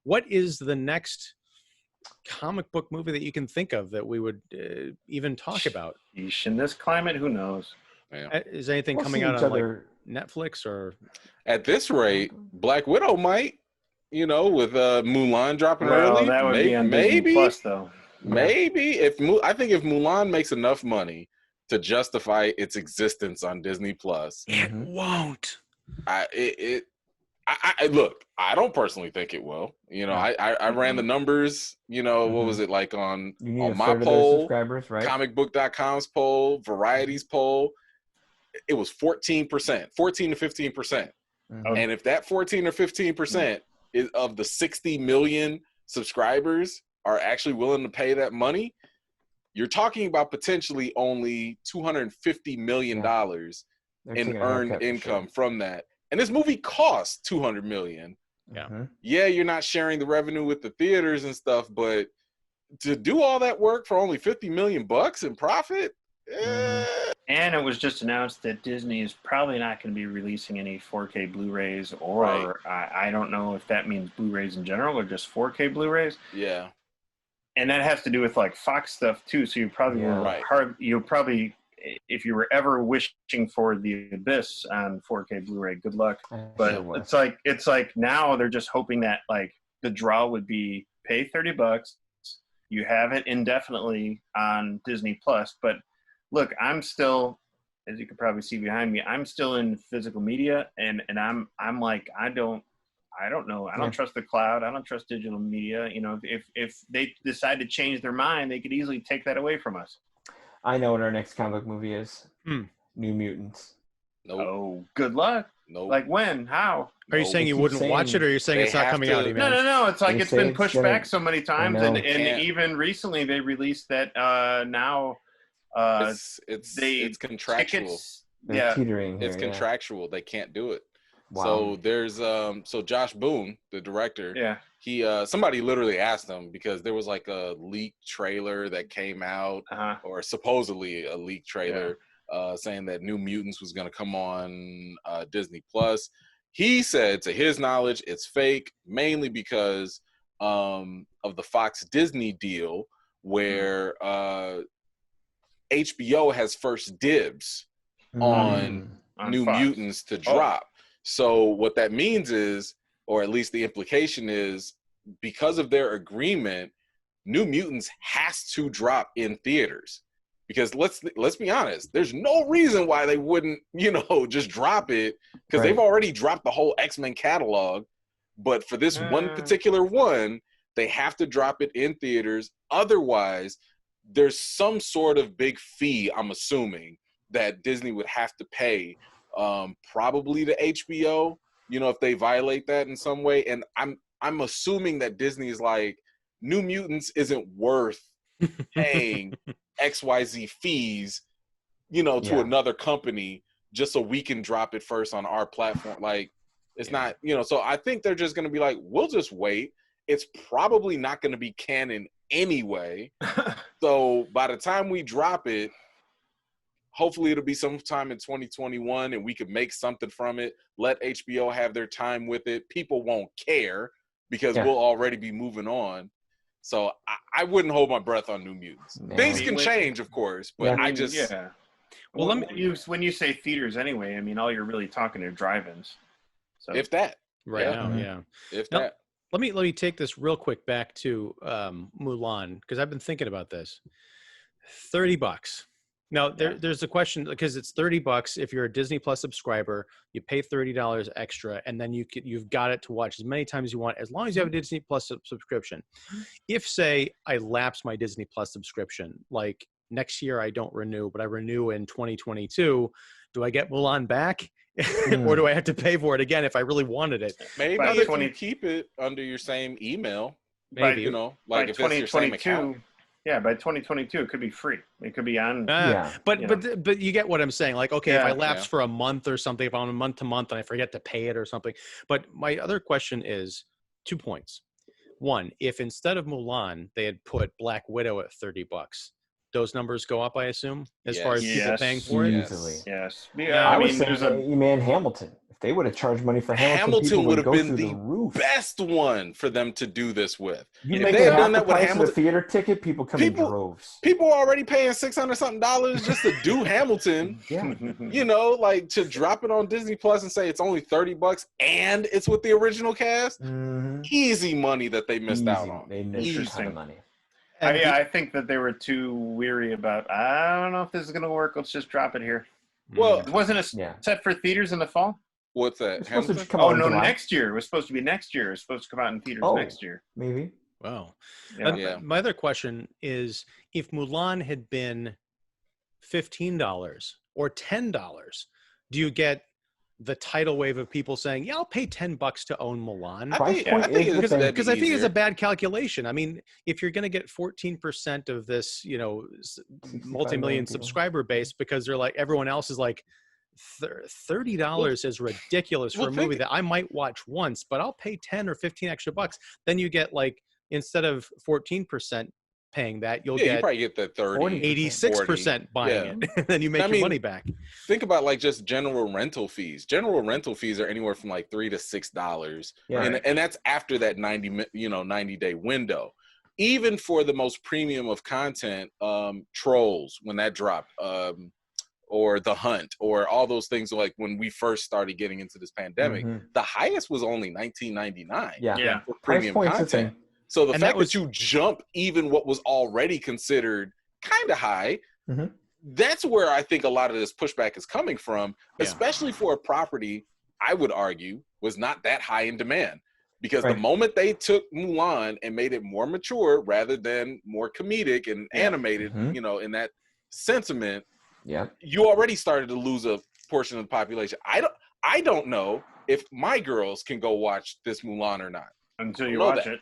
what is the next comic book movie that you can think of that we would even talk about? In this climate, who knows? Yeah. Is anything coming out on like Netflix or? At this rate, Black Widow might, with Mulan dropping early. That would be on maybe Disney Plus, though. Maybe I think if Mulan makes enough money to justify its existence on Disney Plus, it won't. Look, I don't personally think it will. I ran the numbers. What was it like on my poll, subscribers, right? comicbook.com's poll, Variety's poll? It was 14%, 14 to 15%. And if that 14 or 15% is of the 60 million subscribers are actually willing to pay that money, you're talking about potentially only $250 million in earned income from that. And this movie costs $200 million. Yeah, you're not sharing the revenue with the theaters and stuff, but to do all that work for only $50 million in profit. And it was just announced that Disney is probably not going to be releasing any 4K Blu-rays, or I don't know if that means Blu-rays in general or just 4K Blu-rays. Yeah. And that has to do with like Fox stuff too. So you probably you'll probably, if you were ever wishing for The Abyss on 4K Blu-ray, good luck. But it's like now they're just hoping that like the draw would be pay $30, you have it indefinitely on Disney Plus. But look, I'm still, as you can probably see behind me, I'm still in physical media, and I'm like, I don't know. I don't trust the cloud. I don't trust digital media. If they decide to change their mind, they could easily take that away from us. I know what our next comic book movie is. New Mutants. Nope. Oh, good luck. Nope. Like when? How? Are you saying you wouldn't watch it, or you're saying it's not coming out? No. It's like it's been pushed back so many times, and even recently they released that now. It's contractual. Tickets, teetering here, it's contractual. They can't do it. Wow. So there's Josh Boone, the director. Yeah. He somebody literally asked him because there was like a leaked trailer that came out, or supposedly a leaked trailer saying that New Mutants was going to come on Disney Plus. He said, to his knowledge, it's fake, mainly because of the Fox Disney deal where HBO has first dibs on New Fox. Mutants to drop. So what that means is, or at least the implication is, because of their agreement, New Mutants has to drop in theaters. Because let's be honest, there's no reason why they wouldn't, just drop it, because they've already dropped the whole X-Men catalog. But for this one particular one, they have to drop it in theaters. Otherwise, there's some sort of big fee, I'm assuming, that Disney would have to pay, probably to HBO, if they violate that in some way. And I'm assuming that Disney is like, New Mutants isn't worth paying XYZ fees, to another company just so we can drop it first on our platform. Like, it's not, so I think they're just going to be like, we'll just wait. It's probably not going to be canon anyway. So by the time we drop it, hopefully it'll be sometime in 2021 and we could make something from it. Let HBO have their time with it. People won't care because we'll already be moving on. So I wouldn't hold my breath on New Mutants. Things can change, of course, but I just... Yeah. Well, when you say theaters anyway, I mean, all you're really talking are drive-ins. So. If that. Right now, If now, that. Let me take this real quick back to Mulan, because I've been thinking about this. $30. Now, there's a question, because it's $30 if you're a Disney Plus subscriber, you pay $30 extra, and then you've got it to watch as many times as you want, as long as you have a Disney Plus subscription. If, say, I lapse my Disney Plus subscription, like next year I don't renew, but I renew in 2022, do I get Mulan back? Or do I have to pay for it again if I really wanted it? Maybe if you keep it under your same email. Maybe. Like if it's your same account. Yeah, by 2022, it could be free. It could be on. But you get what I'm saying. Like, okay, if I lapse for a month or something, if I'm on month to month and I forget to pay it or something. But my other question is 2 points. One, if instead of Mulan, they had put Black Widow at $30, those numbers go up, I assume, as far as people paying for it? Easily. Yes. I would say EMan Hamilton. If they would have charged money for Hamilton would have been the roof. best one for them to do this with. You if make they it had half done the that with price of Hamilton, the theater ticket, people come in droves. People are already paying $600 something just to do Hamilton. Yeah. You know, like to drop it on Disney Plus and say it's only $30 and it's with the original cast. Mm-hmm. Easy money that they missed out on. They missed a ton of money. I think that they were too weary about, I don't know if this is going to work. Let's just drop it here. Well, it wasn't set for theaters in the fall? What's that? Next year. It was supposed to be next year. It was supposed to come out in theaters next year. Maybe. Wow. Yeah. My other question is, if Mulan had been $15 or $10, do you get the tidal wave of people saying, yeah, I'll pay $10 to own Mulan? Because I think it's a bad calculation. I mean, if you're going to get 14% of this, multi-million subscriber base, because they're like, everyone else is like, $30 is ridiculous for a movie that I might watch once, but I'll pay 10 or 15 extra bucks. Then you get, like, instead of 14% paying that, you probably get that 30, 86% buying it, and then you make your money back. Think about like just general rental fees. General rental fees are anywhere from like $3 to $6, and that's after that 90-day window. Even for the most premium of content, Trolls when that dropped, or The Hunt, or all those things, like when we first started getting into this pandemic, the highest was only $19.99 for premium content. So the fact that you jump even what was already considered kind of high, that's where I think a lot of this pushback is coming from, especially for a property I would argue was not that high in demand. Because the moment they took Mulan and made it more mature rather than more comedic and animated, in that sentiment, you already started to lose a portion of the population. I don't know if my girls can go watch this Mulan or not. Until you watch it.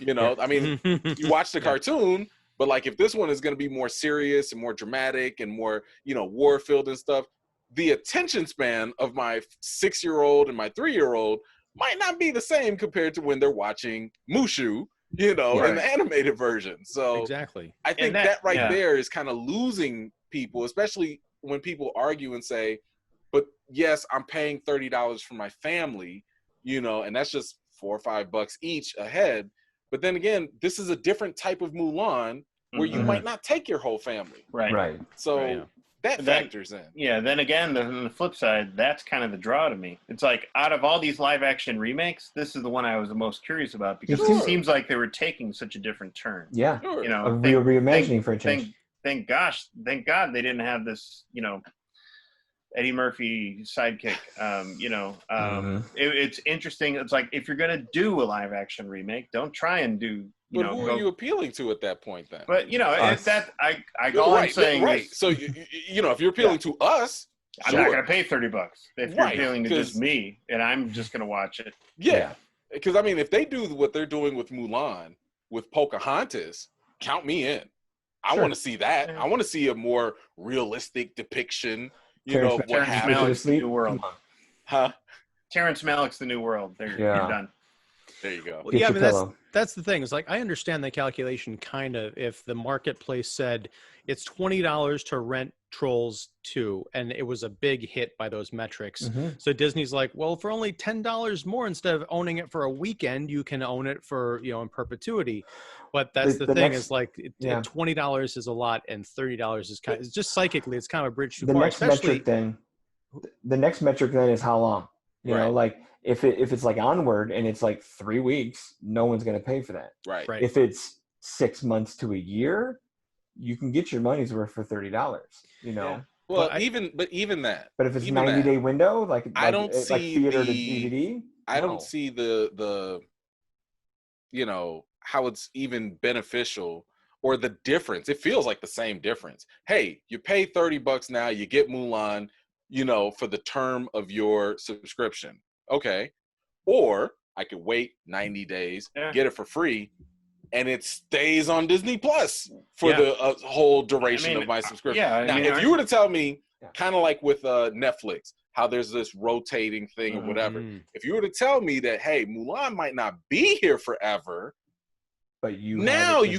I mean, you watch the cartoon, but like if this one is going to be more serious and more dramatic and more, war-filled and stuff, the attention span of my 6-year-old and my 3-year-old might not be the same compared to when they're watching Mushu, in the animated version. So exactly. I think that there is kind of losing people, especially when people argue and say, but yes, I'm paying $30 for my family, and that's just $4 or $5 each a head. But then again, this is a different type of Mulan where you might not take your whole family. Right. So that factors in. Yeah. Then again, on the flip side, that's kind of the draw to me. It's like out of all these live action remakes, this is the one I was the most curious about because it seems like they were taking such a different turn. Yeah. A real reimagining for a change. Thank God they didn't have this, Eddie Murphy sidekick. It's interesting. It's like if you're gonna do a live action remake, don't try and do. But who are you appealing to at that point then? But it's that I'm saying. Is, so if you're appealing to us, I'm not gonna pay $30 if you're appealing to just me, and I'm just gonna watch it. Yeah, because I mean, if they do what they're doing with Mulan, with Pocahontas, count me in. I want to see that. I want to see a more realistic depiction. Terrence Malick's The New World. Huh? Terrence Malick's The New World. You're done. There you go. Well, I mean, that's the thing. It's like I understand the calculation kind of if the marketplace said it's $20 to rent Trolls 2 and it was a big hit by those metrics. So Disney's like, well, for only $10 more instead of owning it for a weekend, you can own it for, in perpetuity. But that's the thing is like $20 is a lot and $30 is it's just psychically, it's kind of a bridge too far. The next metric then is how long, you know, like if it's like Onward and it's like 3 weeks, no one's going to pay for that. Right. If it's 6 months to a year, you can get your money's worth for $30, Well, even that. But if it's a 90-day window, I don't see theater to DVD. I don't see the how it's even beneficial or the difference. It feels like the same difference. Hey, you pay $30 now, you get Mulan, for the term of your subscription. Okay. Or I could wait 90 days, get it for free, and it stays on Disney Plus for the whole duration of my subscription. Now, if you were to tell me, kind of like with Netflix, how there's this rotating thing or whatever, if you were to tell me that, hey, Mulan might not be here forever, but you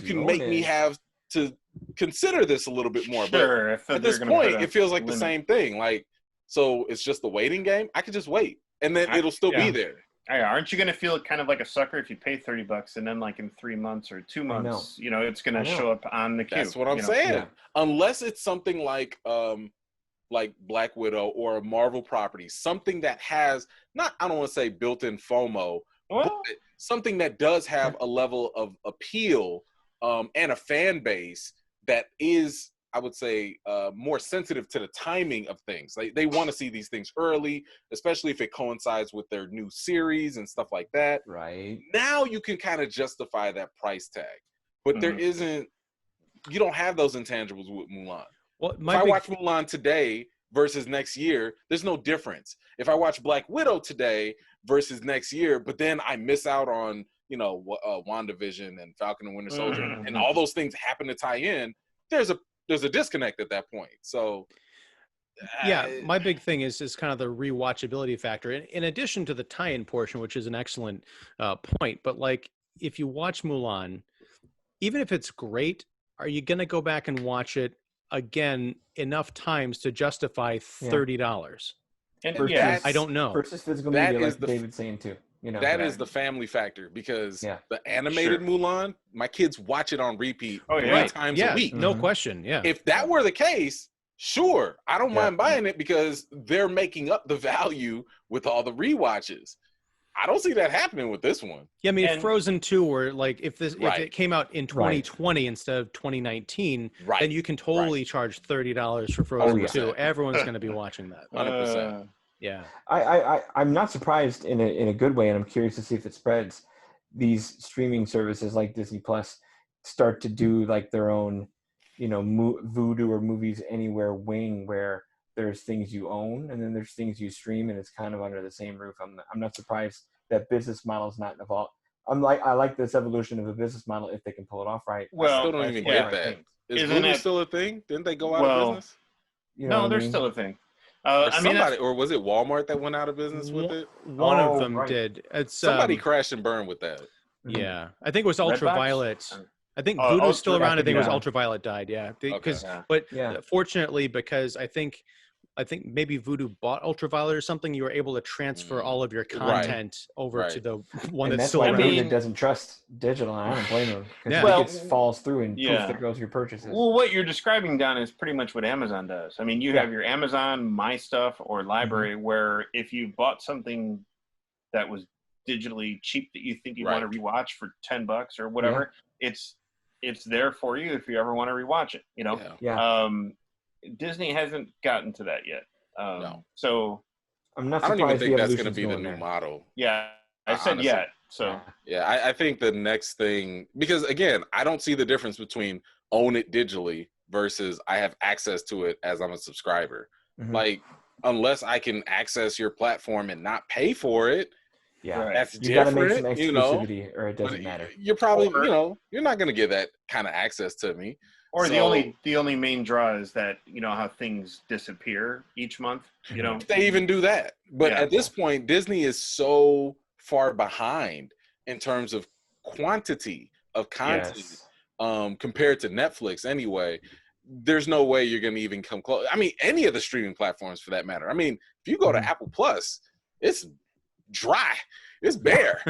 can make me have to consider this a little bit more. Sure, but at this point, it feels like the same thing. Like, so it's just the waiting game. I could just wait. and then it'll still be there. Aren't you going to feel kind of like a sucker if you pay $30 and then like in 3 months or 2 months, it's going to show up on the queue? That's what I'm saying. Yeah. Unless it's something like Black Widow or a Marvel property, something that has I don't want to say built-in FOMO, but something that does have a level of appeal and a fan base that is, I would say, more sensitive to the timing of things. Like they want to see these things early, especially if it coincides with their new series and stuff like that. Right. Now you can kind of justify that price tag, but there isn't. You don't have those intangibles with Mulan. Well, if I watch Mulan today versus next year, there's no difference. If I watch Black Widow today versus next year, but then I miss out on WandaVision and Falcon and Winter Soldier, and all those things happen to tie in, there's a disconnect at that point. So my big thing is kind of the rewatchability factor. In addition to the tie-in portion, which is an excellent point, but like if you watch Mulan, even if it's great, are you going to go back and watch it again enough times to justify $30? And I don't know. Versus physical media, like David's saying too. That is the family factor, because the animated Mulan, my kids watch it on repeat 3 times a week. No question. Yeah. If that were the case, sure, I don't mind buying it because they're making up the value with all the rewatches. I don't see that happening with this one. Yeah, I mean, Frozen 2, or like if it came out in 2020 instead of 2019, then you can totally charge $30 for Frozen 2. Everyone's going to be watching that. 100%. Yeah. I'm not surprised in a good way, and I'm curious to see if it spreads. These streaming services like Disney Plus start to do like their own, Vudu or Movies Anywhere wing, where there's things you own and then there's things you stream, and it's kind of under the same roof. I'm not surprised that business model is not evolved. I like this evolution of a business model if they can pull it off right. Well, I still don't even get that. Isn't Vudu still a thing? Didn't they go out of business? No, they're still a thing. Or was it Walmart that went out of business with it? One of them did. It's somebody crashed and burned with that. Yeah, I think it was Ultraviolet. I think Voodoo's still around. I think it was Ultraviolet died. Yeah, but fortunately, because I think maybe Vudu bought Ultraviolet or something, you were able to transfer all of your content over to the one that's still around. It doesn't trust digital, and I don't blame them. Because it falls through and poof, there goes your purchases. Well, what you're describing, Don, is pretty much what Amazon does. I mean, you have your Amazon My Stuff or library, where if you bought something that was digitally cheap that you think you want to rewatch for $10 or whatever, it's there for you if you ever want to rewatch it. Disney hasn't gotten to that yet. So I'm not I surprised. don't even think that's going to be the new model. Yeah, I said honestly. Yet. So I think the next thing, because again, I don't see the difference between own it digitally versus I have access to it as I'm a subscriber. Like, unless I can access your platform and not pay for it, that's you different. Gotta make some exclusivity, or it doesn't matter. You're probably, you're not going to get that kind of access to me. Or the only main draw is that how things disappear each month. If they even do that. But at this point, Disney is so far behind in terms of quantity of content compared to Netflix. Anyway, there's no way you're going to even come close. I mean, any of the streaming platforms for that matter. I mean, if you go to Apple Plus, it's dry. It's bare,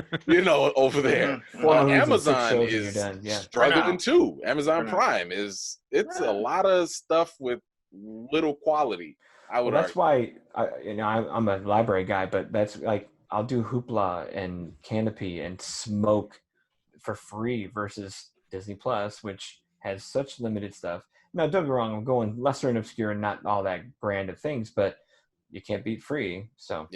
over there. Amazon is struggling too. Amazon Prime it's a lot of stuff with little quality. I would. That's why I'm a library guy, but that's like I'll do Hoopla and Canopy and Smoke for free versus Disney Plus, which has such limited stuff. Now, don't get me wrong, I'm going lesser and obscure and not all that brand of things, but you can't beat free. So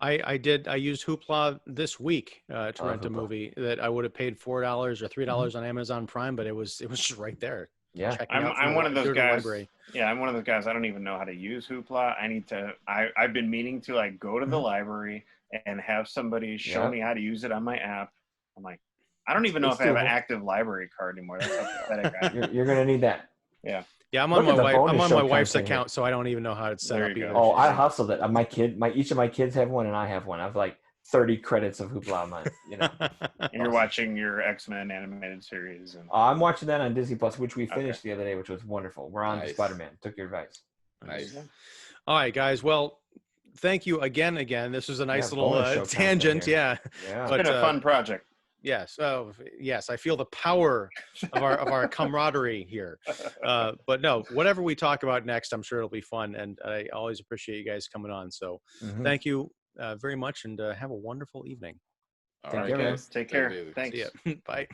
I used Hoopla this week to rent a movie that I would have paid $4 or $3 on Amazon Prime, but it was just right there. Yeah, I'm one of those guys. Yeah, I'm one of those guys. I don't even know how to use Hoopla. I've been meaning to go to the library and have somebody show me how to use it on my app. I'm like, I don't even know if I have an active library card anymore. That's how pathetic I am. You're gonna need that. Yeah. Yeah, I'm on my wife's account, so I don't even know how it's set up either. Oh, I hustled it. Each of my kids have one, and I have one. I have like 30 credits of Hoopla on mine. And you're watching your X-Men animated series. And I'm watching that on Disney Plus, which we finished the other day, which was wonderful. We're on Spider-Man. Took your advice. Nice. All right, guys. Well, thank you again. This was a nice little bonus show tangent. Yeah. It's been a fun project. Yes. Oh, yes. I feel the power of our camaraderie here. But no, whatever we talk about next, I'm sure it'll be fun. And I always appreciate you guys coming on. So thank you very much, and have a wonderful evening. All right, guys. Take care. Thanks. See ya. Bye.